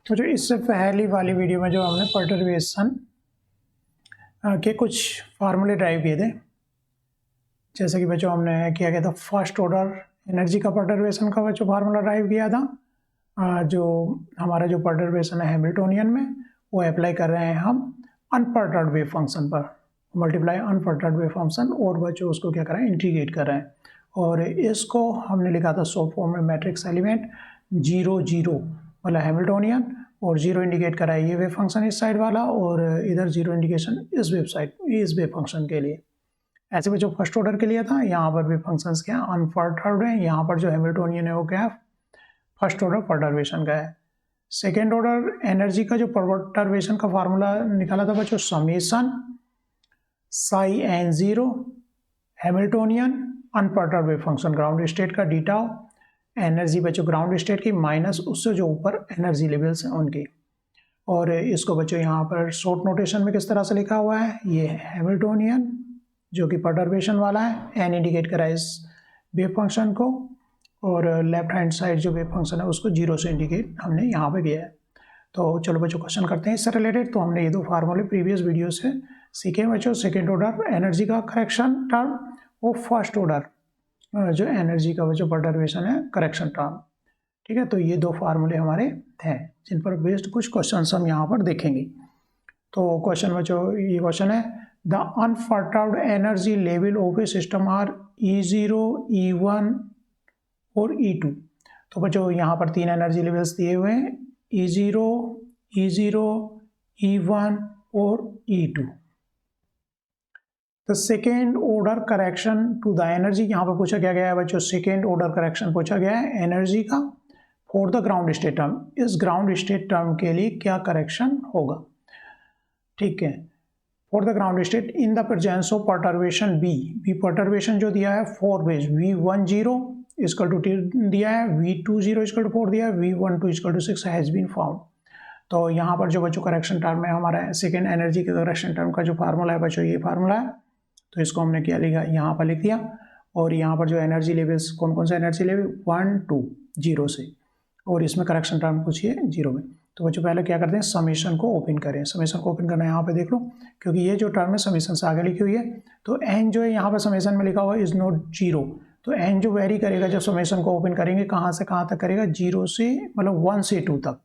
तो जो इससे पहली वाली वीडियो में जो हमने पर्टर्बेशन के कुछ फार्मूले ड्राइव किए थे, जैसे कि बच्चों हमने किया गया था फर्स्ट ऑर्डर एनर्जी का पर्टर्बेशन का बच्चों फार्मूला ड्राइव किया था। जो हमारा जो पर्टर्बेशन है हैमिल्टोनियन में, वो अप्लाई कर रहे हैं हम अनपर्टर्ड वेव फंक्शन पर, मल्टीप्लाई अनपर्टर्ड वेव फंक्शन, और बच्चों उसको क्या कर रहे हैं, इंटीग्रेट कर रहे हैं। और इसको हमने लिखा था शॉर्ट फॉर्म में मैट्रिक्स एलिमेंट 0 0 मतलब हैमिल्टोनियन, और 0 इंडिकेट करा है ये वेव फंक्शन इस साइड वाला, और इधर 0 इंडिकेशन इस वेव फंक्शन के लिए। ऐसे बच्चों फर्स्ट ऑर्डर के लिए था, यहाँ पर वेव फंक्शंस क्या है, अनपर्टर्ड है। यहाँ पर जो हैमिल्टोनियन है वो क्या है, फर्स्ट ऑर्डर पर्टर्बेशन का है। सेकेंड ऑर्डर एनर्जी का जो पर्टर्बेशन का फार्मूला निकाला था बच्चों, summation psi N 0 Hamiltonian unperturbed wave function ground state का डी टाउ, एनर्जी बच्चों ग्राउंड स्टेट की माइनस उससे जो ऊपर एनर्जी लेवल्स हैं उनकी। और इसको बच्चों यहाँ पर शॉर्ट नोटेशन में किस तरह से लिखा हुआ है, ये हैमिल्टोनियन जो कि पर्टर्बेशन वाला है, एन इंडिकेट करा इस वेव फंक्शन को, और लेफ्ट हैंड साइड जो वेव फंक्शन है उसको 0 से इंडिकेट हमने यहाँ पे किया है। तो चलो बच्चों क्वेश्चन करते हैं इससे रिलेटेड। तो हमने ये दो फार्मूले प्रीवियस वीडियो से सीखे बच्चों, सेकेंड ऑर्डर एनर्जी का करेक्शन टर्म और फर्स्ट ऑर्डर जो एनर्जी का जो पर्टर्बेशन है करेक्शन टर्म। ठीक है, तो ये दो फार्मूले हमारे थे जिन पर बेस्ड कुछ क्वेश्चन हम यहाँ पर देखेंगे। तो क्वेश्चन बच्चों ये क्वेश्चन है, the unperturbed energy level of a system are E0 E1 और E2। तो बच्चों यहाँ पर तीन एनर्जी लेवल्स दिए हुए हैं, E0 E0 E1 और E2। तो second order correction to the energy, यहाँ पर पूछा क्या गया है बच्चों, सेकेंड ऑर्डर करेक्शन पूछा गया है एनर्जी का for the ground state term. इस ग्राउंड स्टेट टर्म के लिए क्या करेक्शन होगा। ठीक है, for the ground state in the presence of perturbation B perturbation जो दिया है 4 बेज V10 इक्वल टू दिया है, V20 इक्वल टू 4 दिया है, V12 equal to 6 has been found. तो यहाँ पर जो बच्चों करेक्शन टर्म है हमारा सेकेंड एनर्जी के करेक्शन टर्म का जो फार्मूला है बच्चों, ये फार्मूला है। तो इसको हमने क्या लिखा, यहाँ पर लिख दिया। और यहाँ पर जो एनर्जी लेवल्स कौन कौन सा एनर्जी लेवल 1 2 0 से, और इसमें करेक्शन टर्म पूछिए 0 में। तो बच्चों पहले क्या करते हैं, समेशन को ओपन करें। समेशन को ओपन करना है यहाँ पे देख लो, क्योंकि ये जो टर्म है समेशन से आगे लिखी हुई है। तो एन जो है यहाँ पर समेशन में लिखा हुआ है इज नॉट 0। तो एन जो वेरी करेगा जब समेशन को ओपन करेंगे, कहाँ से कहाँ तक करेगा, 0 से मतलब 1 से 2 तक।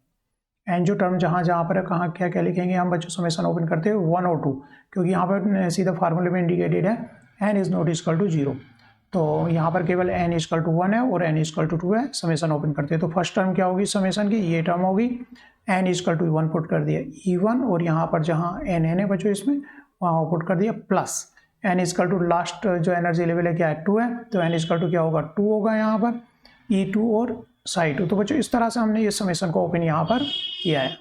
एन जो टर्म जहाँ जहाँ पर है, कहाँ क्या क्या लिखेंगे हम बच्चों, समेशन ओपन करते हैं 1 और 2, क्योंकि यहाँ पर सीधा फार्मूले में इंडिकेटेड है N is not equal to 0। तो यहाँ पर केवल एन इक्वल टू 1 है और एन इक्वल टू 2 है। समेशन ओपन करते हैं तो फर्स्ट टर्म क्या होगी समेशन की, ये टर्म होगी, एन इक्वल टू 1 पुट कर दिया E1, और यहाँ पर जहाँ एन है बच्चों इसमें वहाँ पुट कर दिया plus N equal to last जो एनर्जी लेवल है क्या है 2 है, तो एन इक्वल टू क्या होगा 2 होगा यहाँ पर E2 और साई 2। तो बच्चों इस तरह से हमने ये समेशन को ओपन यहाँ पर किया है।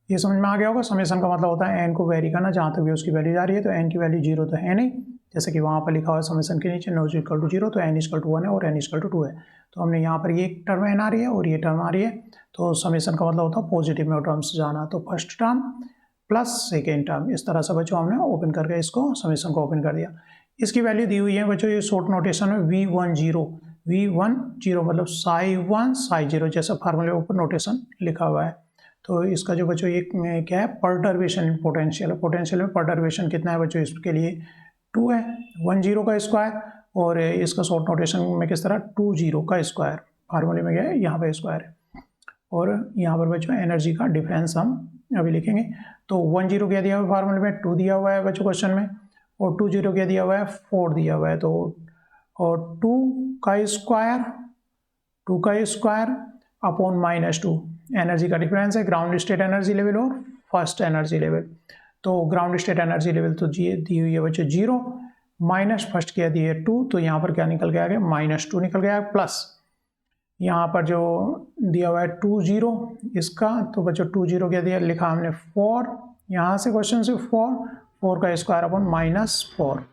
ये समझ में आ गया होगा। समेशन का मतलब होता है एन को वेरी करना जहाँ तक भी उसकी वैल्यू जा रही है। तो एन की वैल्यू 0 तो है नहीं, जैसे कि वहाँ पर लिखा हुआ है समेशन के नीचे नॉट इक्वल टू 0, तो एन इक्वल टू 1 है और एन इक्वल टू 2 है। तो हमने यहाँ पर ये टर्म एन आ रही है और ये टर्म आ रही है। तो समेशन का मतलब होता है पॉजिटिव में टर्म्स जाना। तो first term plus second term, इस तरह से बच्चों हमने ओपन करके इसको समेशन को ओपन कर दिया। इसकी वैल्यू दी हुई है बच्चों ये शॉर्ट नोटेशन में V10 मतलब साई 1 साई 0, जैसा फार्मूले ऊपर नोटेशन लिखा हुआ है। तो इसका जो बच्चों ये क्या है, पर्टर्बेशन इन पोटेंशियल। पोटेंशियल में पर्टर्बेशन कितना है बच्चों, इसके लिए 2 है, 10 का स्क्वायर, और इसका शॉर्ट नोटेशन में किस तरह 20 का स्क्वायर, फार्मूले में क्या है यहाँ पे स्क्वायर है। और यहाँ पर बच्चों एनर्जी का डिफरेंस हम अभी लिखेंगे। तो 10 क्या दिया हुआ है फार्मूले में, 2 दिया हुआ है बच्चों क्वेश्चन में, और 20 क्या दिया हुआ है 4 दिया हुआ है। तो और 2 का स्क्वायर अपॉन -2 एनर्जी का डिफरेंस है, ग्राउंड स्टेट एनर्जी लेवल और फर्स्ट एनर्जी लेवल। तो ग्राउंड स्टेट एनर्जी लेवल तो दी हुई है बच्चों 0, माइनस फर्स्ट क्या दी है 2, तो यहाँ पर क्या निकल के आ गया -2 निकल गया, प्लस यहाँ पर जो दिया हुआ है 20 इसका, तो बच्चों 20 क्या दिया लिखा हमने 4, यहाँ से क्वेश्चन से 4 का स्क्वायर अपॉन -4,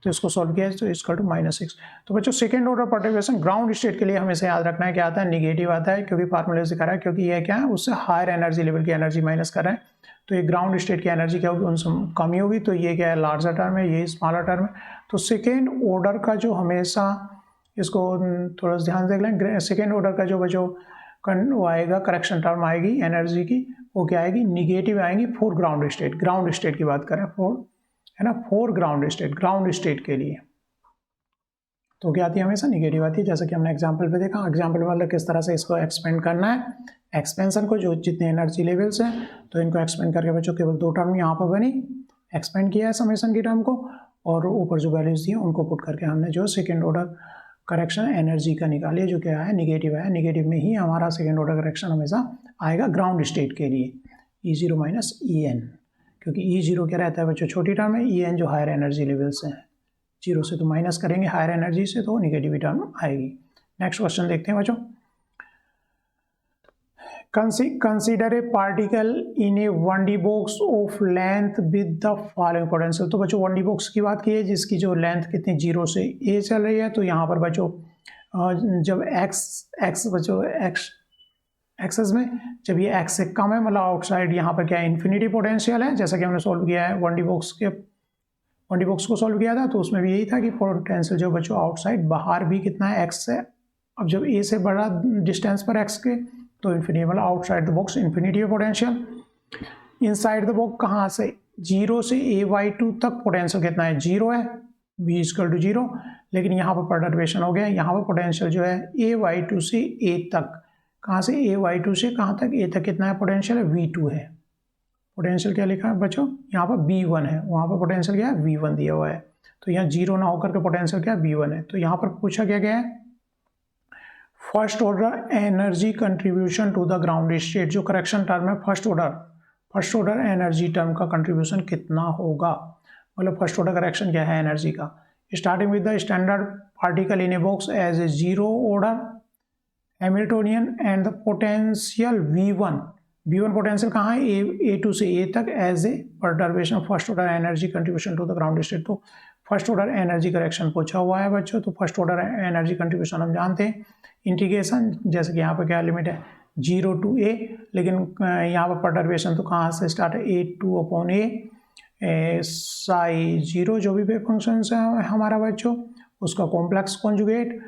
तो इसको सॉल्व किया तो इक्वल टू -6। तो बच्चों second order perturbation ground state के लिए हमें याद रखना है क्या आता है, निगेटिव आता है, क्योंकि फार्मूले से दिखा रहा है, क्योंकि ये क्या है उससे हायर एनर्जी लेवल की एनर्जी माइनस कर रहे हैं। तो ये ग्राउंड स्टेट की एनर्जी क्या होगी, उनसे कमी होगी। तो ये क्या है लार्जर टर्म है, ये स्मॉलर टर्म है। तो सेकेंड ऑर्डर का जो हमेशा, इसको थोड़ा सा ध्यान से देख लें, सेकेंड ऑर्डर का जो बच्चों वो आएगा, करेक्शन टर्म आएगी एनर्जी की, वो क्या आएगी, निगेटिव आएंगी for ground state. Ground state की बात करें, फॉर, है ना, फॉर ग्राउंड स्टेट के लिए तो क्या आती है, हमेशा निगेटिव आती है। जैसा कि हमने एग्जांपल पे देखा, एग्जांपल मतलब किस तरह से इसको एक्सपेंड करना है, एक्सपेंशन को, जो जितने एनर्जी लेवल्स हैं तो इनको एक्सपेंड करके बच्चों केवल 2 टर्म यहाँ पर बनी, एक्सपेंड किया है समेशन की टर्म को, और ऊपर जो वैल्यूज दी उनको पुट करके हमने जो सेकेंड ऑर्डर करेक्शन एनर्जी का निकालिए, जो क्या है, निगेटिव है। निगेटिव में ही हमारा सेकेंड ऑर्डर करेक्शन हमेशा आएगा ग्राउंड स्टेट के लिए, E0 माइनस EN, क्योंकि E0 क्या रहता है बच्चों, छोटी टर्म है, EN जो हायर एनर्जी लेवल से है, 0 से तो माइनस करेंगे हायर एनर्जी से, तो निगेटिव टर्म आएगी। नेक्स्ट क्वेश्चन देखते हैं बच्चों, consider a particle in A 1D box of length with the following potential. तो बच्चों 1D बॉक्स की बात की है जिसकी जो लेंथ कितनी 0 से a चल रही है। तो यहाँ पर बच्चों जब x बच्चों एक्सेस में जब ये x से कम है, मतलब आउटसाइड यहाँ पर क्या है, इन्फिनिटी पोटेंशियल है, जैसा कि हमने सॉल्व किया है 1D बॉक्स को सॉल्व किया था, तो उसमें भी यही था कि पोटेंशियल जो बच्चों आउटसाइड बाहर भी कितना है, x से, अब जब a से बड़ा डिस्टेंस पर x के तो इन्फिनिटी, मतलब outside the box infinity potential, inside the box कहाँ से, 0 से a/2 तक पोटेंशियल कितना है, 0 है, v = 0, लेकिन यहाँ पर परटर्बेशन हो गया, यहाँ पर पोटेंशियल जो है a/2 से a तक, कहाँ से, a/2 से कहाँ तक, a तक कितना है पोटेंशियल है, v2 है। पोटेंशियल क्या लिखा है बच्चों, यहाँ पर v1 है, वहाँ पर पोटेंशियल क्या है, v1 दिया हुआ है, तो यहाँ 0 ना होकर के पोटेंशियल क्या है, v1 है। तो यहाँ पर पूछा क्या गया है, first order energy contribution to the ground state, जो करेक्शन टर्म है फर्स्ट ऑर्डर एनर्जी टर्म का कंट्रीब्यूशन कितना होगा, मतलब फर्स्ट ऑर्डर करेक्शन क्या है एनर्जी का, starting with the standard particle in a box as a 0 order hamiltonian and the potential v1 potential कहाँ है, a2 से a तक as a perturbation first order energy contribution to the ground state. तो first order energy correction पूछा हुआ है बच्चों, तो फर्स्ट ऑर्डर एनर्जी कंट्रीब्यूशन हम जानते हैं, इंटीग्रेशन, जैसे कि यहाँ पर क्या लिमिट है 0 to a, लेकिन यहाँ पर परटर्बेशन तो कहाँ से स्टार्ट है, a2/a साई 0 जो भी वेव फंक्शन है हमारा बच्चों, उसका कॉम्प्लेक्स कॉन्जुगेट,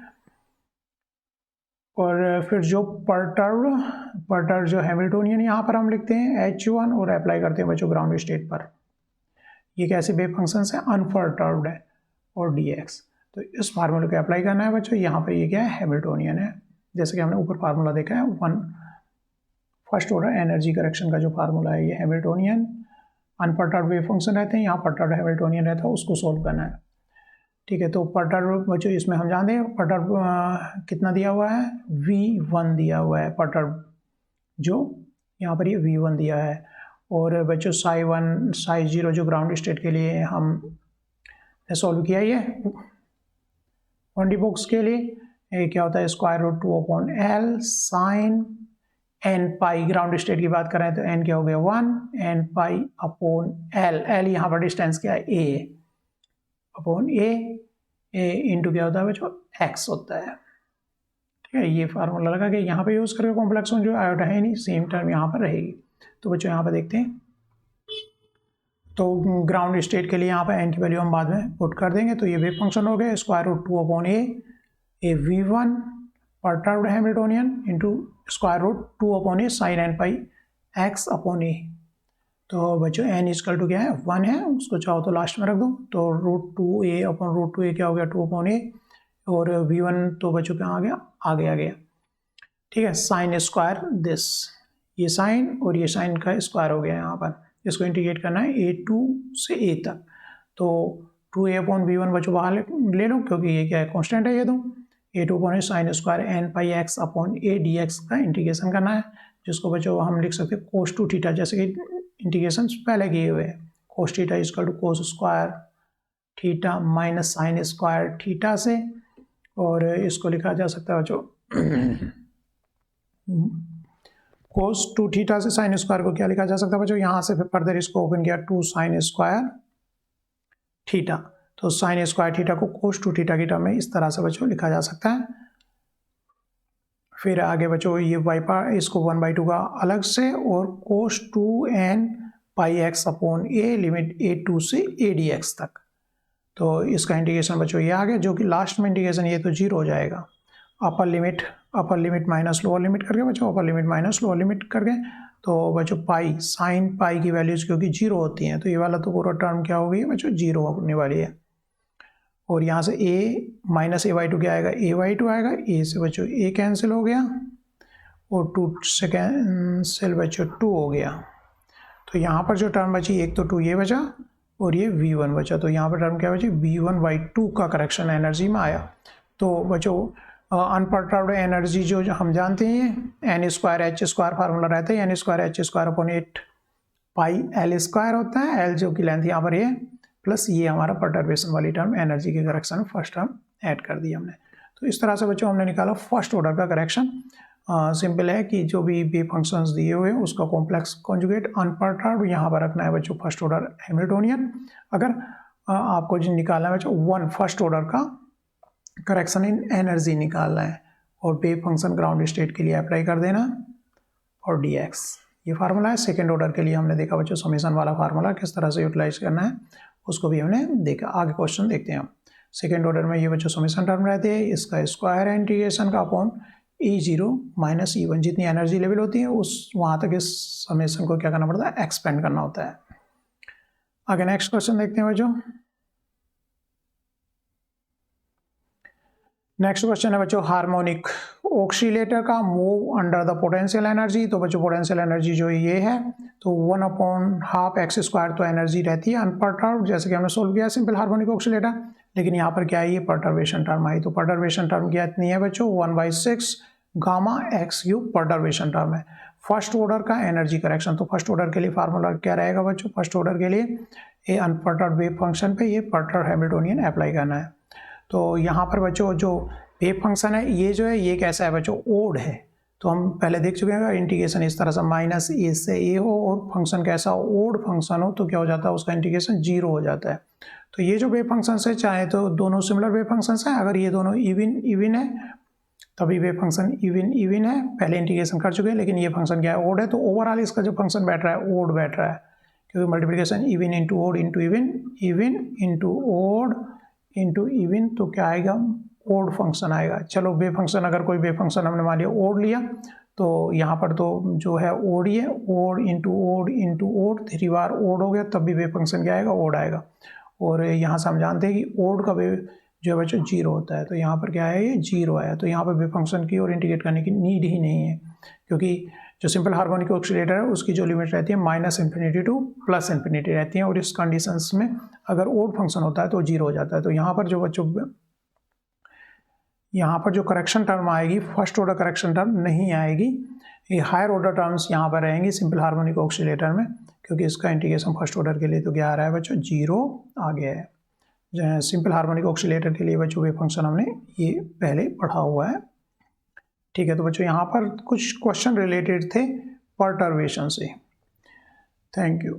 और फिर जो परटर्ब जो हैमिल्टोनियन यहाँ पर हम लिखते हैं H1 और अप्लाई करते हैं बच्चों ग्राउंड स्टेट पर। ये कैसे वेव फंक्शन है, अनपर्टर्ब्ड है, और dx, तो इस फार्मूले को अप्लाई करना है बच्चों। यहाँ पर ये क्या है, हैमिल्टोनियन है, जैसे कि हमने ऊपर फार्मूला देखा है, फर्स्ट ऑर्डर एनर्जी करेक्शन का जो फार्मूला है ये हैमिल्टोनियन, अनपर्टर्ब्ड वेव फंक्शन रहते हैं, यहाँ पर्टर्ब्ड हैमिल्टोनियन रहता है, उसको सोल्व करना है। ठीक है, तो पर्टर्ब बच्चों इसमें हम जानते हैं पर्टर्ब कितना दिया हुआ है, v1 दिया हुआ है पर्टर्ब, जो यहाँ पर ये v1 दिया है, और बच्चों साई 0 जो ग्राउंड स्टेट के लिए हम सॉल्व किया ये 1D बॉक्स के लिए क्या होता है, √2/L साइन n पाई, ग्राउंड स्टेट की बात करें तो n क्या हो गया 1, n पाई/L, L यहाँ पर डिस्टेंस क्या है a/a इंटू क्या होता है बच्चों, x होता है। ठीक है, ये फार्मूला लगा के यहाँ पे यूज करके कॉम्प्लेक्स जो आयोटा है नहीं, सेम टर्म यहाँ पर रहेगी। तो बच्चों यहाँ पर देखते हैं, तो ग्राउंड स्टेट के लिए यहाँ पर n की वैल्यू हम बाद में पुट कर देंगे, तो ये वेव फंक्शन हो गया √2/a v1 perturbed hamiltonian into √2/a sine n pi x/a। तो बच्चों n इक्वल टू क्या है, 1 है, उसको चाहो तो लास्ट में रख दो, तो √2a क्या हो गया 2/a, और v1 तो बच्चों क्या आ गया। ठीक है, साइन स्क्वायर दिस, ये साइन और ये साइन का स्क्वायर हो गया यहाँ पर, इसको इंटीग्रेट करना है a2 से a तक, तो 2a/v1 बच्चों बाहर ले लो, क्योंकि ये क्या है, कॉन्स्टेंट है ये तो, a2/a sine square n pi x/a dx का इंटीग्रेशन करना है, जिसको बच्चों हम लिख सकते हैं cos 2θ, जैसे कि इंटीग्रेशन पहले किए हुए हैं, cos θ equal to cos square theta minus sine square theta से, और इसको लिखा जा सकता है बच्चों cos 2θ से साइन स्क्वायर को क्या लिखा जा सकता है बच्चों, यहाँ से फिर फर्दर इसको ओपन किया 2 साइन स्क्वायर थीटा, तो साइन स्क्वायर थीटा को cos 2θ की टर्म में इस तरह से बच्चों लिखा जा सकता है। फिर आगे बच्चों ये वाई पार इसको 1/2 का अलग से, और cos 2n पाई x/a लिमिट a2 से a dx तक, तो इसका इंटीग्रेशन बच्चों ये आ गया, जो कि लास्ट में इंटीग्रेशन ये तो 0 हो जाएगा, upper limit upper limit minus lower limit करके बच्चों, upper limit minus lower limit करके, तो बच्चों पाई, साइन पाई की वैल्यूज़ क्योंकि जीरो होती हैं तो ये वाला तो पूरा टर्म क्या हो गई है बच्चों, जीरो होने वाली है। और यहाँ से a माइनस a/2 क्या आएगा, a/2 आएगा, a से बच्चों a कैंसिल हो गया और 2 से कैंसिल बच्चों 2 हो गया। तो यहाँ पर जो टर्म बची, एक तो 2 ये बचा और ये v1 बचा, तो यहाँ पर टर्म क्या बची, v1/2 का करेक्शन एनर्जी में आया। तो बच्चों अनपर्टर्ब्ड एनर्जी जो हम जानते हैं n²h² फार्मूला रहता है, n²h²/8 पाई l² होता है, l जो कि लेंथ यहाँ पर ये प्लस ये हमारा परटर्बेशन वाली टर्म एनर्जी के करेक्शन में फर्स्ट टर्म ऐड कर दी हमने। तो इस तरह से बच्चों हमने निकाला फर्स्ट ऑर्डर का करेक्शन। सिंपल है कि जो भी वेव फंक्शंस दिए हुए हैं उसका कॉम्प्लेक्स कॉन्जुगेट अनपर्टर्ब्ड यहाँ पर रखना है बच्चों फर्स्ट ऑर्डर हैमिल्टोनियन। अगर आपको जो निकालना है बच्चों वन फर्स्ट ऑर्डर का करेक्शन इन एनर्जी निकालना है और वेव फंक्शन ग्राउंड स्टेट के लिए अप्लाई कर देना और dx ये फार्मूला है। सेकेंड ऑर्डर के लिए हमने देखा बच्चों समेशन वाला फार्मूला किस तरह से यूटिलाइज करना है उसको भी हमने देखा। आगे क्वेश्चन देखते हैं हम। सेकेंड ऑर्डर में ये बच्चों समेशन टर्म रहते हैं, इसका स्क्वायर है इंटीग्रेशन का अपॉन E0 माइनस E1, जितनी एनर्जी लेवल होती है उस वहाँ तक इस समेशन को क्या करना पड़ता है, एक्सपेंड करना होता है। आगे नेक्स्ट क्वेश्चन देखते हैं बच्चों। नेक्स्ट क्वेश्चन है बच्चों हार्मोनिक ऑक्सीलेटर का move under the potential energy. तो बच्चों पोटेंशियल एनर्जी जो ये है तो 1/2 x² तो एनर्जी रहती है अनपर्टर्ब्ड, जैसे कि हमने सोल्व किया सिंपल हार्मोनिक ऑक्सीलेटर। लेकिन यहाँ पर क्या है, ये परटर्बेशन टर्म आई। तो परटर्बेशन टर्म क्या इतनी है बच्चों, 1/6 गामा x³ परटर्बेशन टर्म है। फर्स्ट ऑर्डर का एनर्जी करेक्शन, तो फर्स्ट ऑर्डर के लिए फार्मूला क्या रहेगा बच्चों, फर्स्ट ऑर्डर के लिए ये अनपर्टर्ब्ड वेव फंक्शन पे ये पर्टर्ब्ड हैमिल्टोनियन अप्लाई करना है। तो यहाँ पर बच्चों जो वेव फंक्शन है ये जो है ये कैसा है बच्चों, ओड है। तो हम पहले देख चुके हैं इंटीग्रेशन इस तरह से माइनस ए से ए हो और फंक्शन कैसा ओड फंक्शन हो तो क्या हो जाता है, उसका इंटीग्रेशन 0 हो जाता है। तो ये जो वेव फंक्शन है चाहे तो दोनों सिमिलर वेव फंक्शन हैं, अगर ये दोनों इवन है तभी वेव फंक्शन इवन है, पहले इंटीग्रेशन कर चुके हैं। लेकिन ये फंक्शन क्या है, ओड है, तो ओवरऑल इसका जो फंक्शन बैठ रहा है ओड बैठ रहा है, क्योंकि multiplication even into odd into even, even into odd into even, तो क्या आएगा, ओड फंक्शन आएगा। चलो वेव फंक्शन अगर कोई वेव फंक्शन हमने मान लिया ओड लिया तो यहाँ पर तो जो है ओड ही है, ओड इंटू ओड 3 बार ओड हो गया तब भी वेव फंक्शन क्या आएगा, ओड आएगा। और यहाँ से हम जानते हैं कि ओड का वेव जो है बच्चों 0 होता है, तो यहाँ पर क्या है, ये 0 आया। तो यहाँ पर वेव फंक्शन की और इंटीग्रेट करने की नीड ही नहीं है, क्योंकि जो सिंपल हार्मोनिक ऑक्सीलेटर है उसकी जो लिमिट रहती है -∞ टू +∞ रहती है, और इस कंडीशंस में अगर ओड फंक्शन होता है तो 0 हो जाता है। तो यहाँ पर जो बच्चों यहाँ पर जो करेक्शन टर्म आएगी फर्स्ट ऑर्डर करेक्शन टर्म नहीं आएगी, ये हायर ऑर्डर टर्म्स यहाँ पर रहेंगी सिंपल हार्मोनिक ऑक्सीलेटर में, क्योंकि इसका इंटीग्रेशन फर्स्ट ऑर्डर के लिए तो क्या आ रहा है बच्चों, 0 आ गया है। सिंपल हार्मोनिक ऑक्सीलेटर के लिए बच्चों वेव फंक्शन हमने ये पहले पढ़ा हुआ है। ठीक है, तो बच्चों यहाँ पर कुछ क्वेश्चन रिलेटेड थे परटर्बेशन से। Thank you.